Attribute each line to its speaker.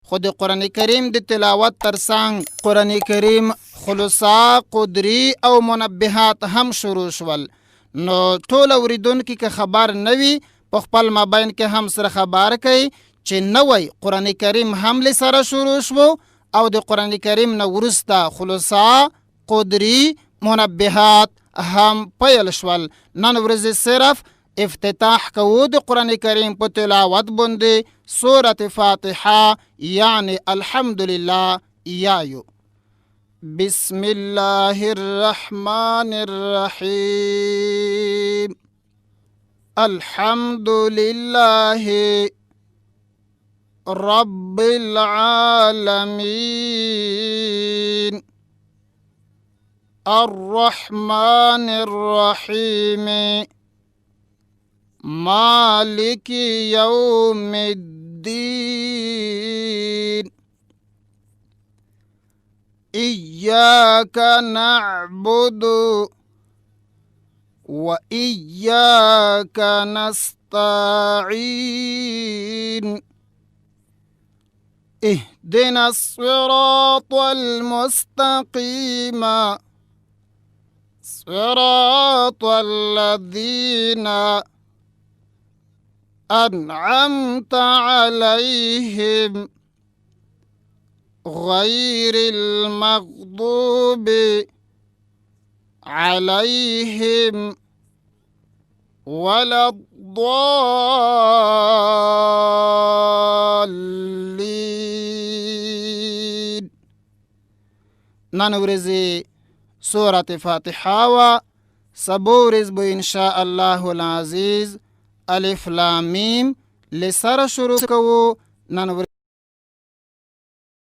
Speaker 1: خو د قرآن کریم د تلاوت ترڅنګ قرآن کریم خلصا، قدری او منبهات هم شروع شول. نو ټول اوریدونکي که خبر نوي په خپل مابین کې هم سره خبر کوي چې نوی قرآن کریم هم لسره شروع شو او د قرآن کریم نه وروسته خلصا، قدری، منبهات هم پیل شول. نن ورځ صرف افتتاح کوو د قرآن کریم په تلاوت باندې سورة فاتحه یعنی الحمدلله یایو. بسم الله الرحمن الرحیم. الحمد لله رب العالمين الرحمن الرحيم مالك يوم الدين إياك نعبد وإياك نستعين اهدنا الصراط المستقيم صراط الذين أنعمت عليهم غير المغضوب عليهم ولا الضالين. نن ورځې سورة فاتحه و سبو ورځ به انشاء الله العزیز الف لام میم لسره شروع کوو. نن